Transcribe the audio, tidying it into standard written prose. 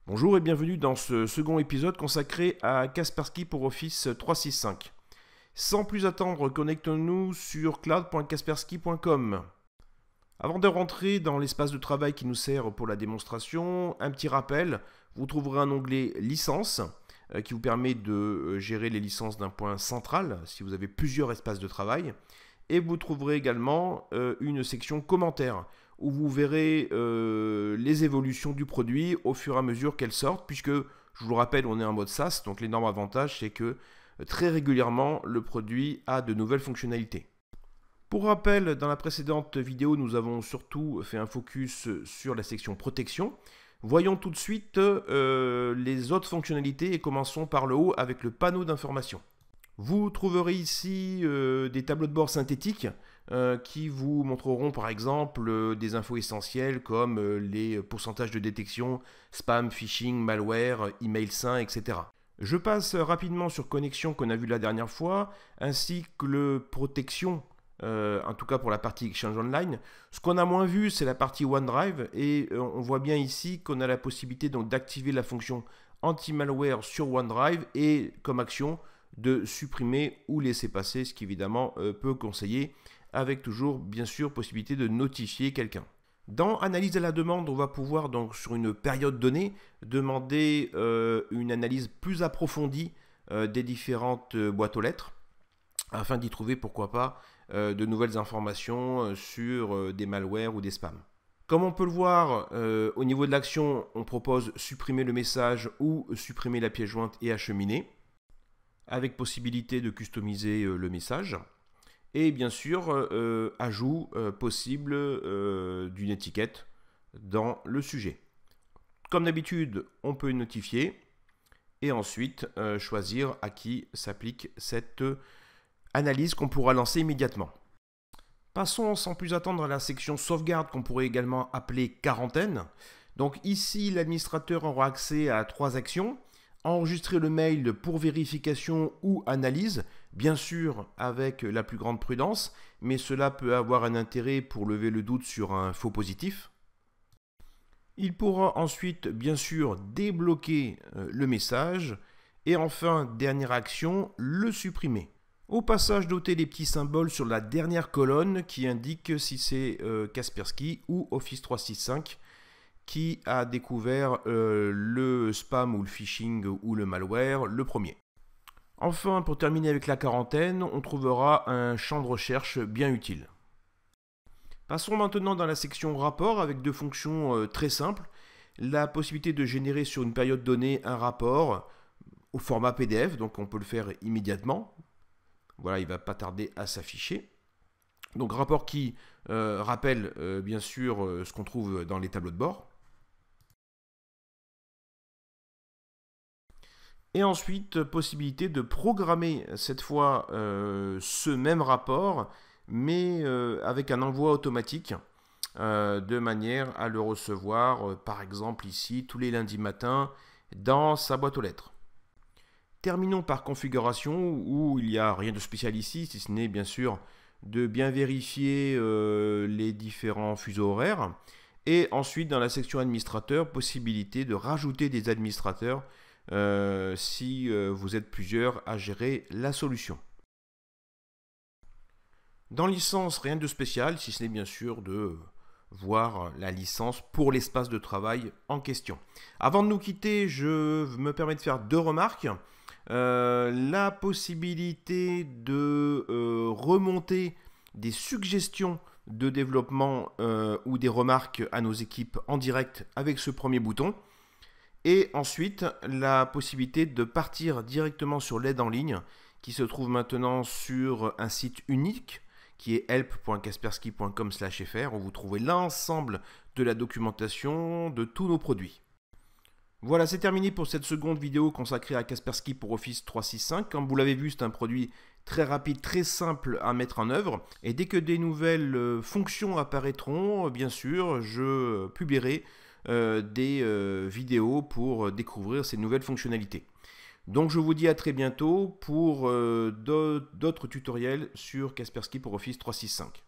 Bonjour et bienvenue dans ce second épisode consacré à Kaspersky pour Office 365. Sans plus attendre, connectons-nous sur cloud.kaspersky.com. Avant de rentrer dans l'espace de travail qui nous sert pour la démonstration, un petit rappel, vous trouverez un onglet Licences qui vous permet de gérer les licences d'un point central si vous avez plusieurs espaces de travail. Et vous trouverez également une section Commentaires où vous verrez les évolutions du produit au fur et à mesure qu'elles sortent, puisque, je vous le rappelle, on est en mode SaaS, donc l'énorme avantage, c'est que très régulièrement, le produit a de nouvelles fonctionnalités. Pour rappel, dans la précédente vidéo, nous avons surtout fait un focus sur la section protection. Voyons tout de suite les autres fonctionnalités et commençons par le haut avec le panneau d'information. Vous trouverez ici des tableaux de bord synthétiques qui vous montreront par exemple des infos essentielles comme les pourcentages de détection, spam, phishing, malware, email sain, etc. Je passe rapidement sur connexion qu'on a vu la dernière fois, ainsi que le protection, en tout cas pour la partie Exchange Online. Ce qu'on a moins vu, c'est la partie OneDrive, et on voit bien ici qu'on a la possibilité donc d'activer la fonction anti-malware sur OneDrive et comme action de supprimer ou laisser passer, ce qui évidemment peut conseiller, avec toujours bien sûr possibilité de notifier quelqu'un. Dans analyse à la demande, on va pouvoir donc sur une période donnée demander une analyse plus approfondie des différentes boîtes aux lettres afin d'y trouver pourquoi pas de nouvelles informations sur des malwares ou des spams. Comme on peut le voir, au niveau de l'action, on propose supprimer le message ou supprimer la pièce jointe et acheminer, avec possibilité de customiser le message. Et bien sûr, ajout possible d'une étiquette dans le sujet. Comme d'habitude, on peut notifier et ensuite choisir à qui s'applique cette analyse qu'on pourra lancer immédiatement. Passons sans plus attendre à la section sauvegarde qu'on pourrait également appeler quarantaine. Donc ici, l'administrateur aura accès à 3 actions. Enregistrer le mail pour vérification ou analyse, bien sûr avec la plus grande prudence, mais cela peut avoir un intérêt pour lever le doute sur un faux positif. Il pourra ensuite bien sûr débloquer le message et enfin, dernière action, le supprimer. Au passage, notez les petits symboles sur la dernière colonne qui indiquent si c'est Kaspersky ou Office 365 qui a découvert le spam ou le phishing ou le malware le premier. Enfin, pour terminer avec la quarantaine, on trouvera un champ de recherche bien utile. Passons maintenant dans la section rapport avec 2 fonctions très simples. La possibilité de générer sur une période donnée un rapport au format PDF, donc on peut le faire immédiatement. Voilà, il ne va pas tarder à s'afficher. Donc rapport qui rappelle bien sûr ce qu'on trouve dans les tableaux de bord. Et ensuite, possibilité de programmer cette fois ce même rapport, mais avec un envoi automatique, de manière à le recevoir, par exemple ici, tous les lundis matins, dans sa boîte aux lettres. Terminons par configuration, où il n'y a rien de spécial ici, si ce n'est bien sûr de bien vérifier les différents fuseaux horaires. Et ensuite, dans la section administrateur, possibilité de rajouter des administrateurs si vous êtes plusieurs à gérer la solution. Dans licence, rien de spécial, si ce n'est bien sûr de voir la licence pour l'espace de travail en question. Avant de nous quitter, je me permets de faire 2 remarques. La possibilité de remonter des suggestions de développement ou des remarques à nos équipes en direct avec ce premier bouton. Et ensuite, la possibilité de partir directement sur l'aide en ligne qui se trouve maintenant sur un site unique qui est help.kaspersky.com/fr où vous trouvez l'ensemble de la documentation de tous nos produits. Voilà, c'est terminé pour cette seconde vidéo consacrée à Kaspersky pour Office 365. Comme vous l'avez vu, c'est un produit très rapide, très simple à mettre en œuvre. Et dès que des nouvelles fonctions apparaîtront, bien sûr, je publierai des vidéos pour découvrir ces nouvelles fonctionnalités. Donc je vous dis à très bientôt pour d'autres tutoriels sur Kaspersky pour Office 365.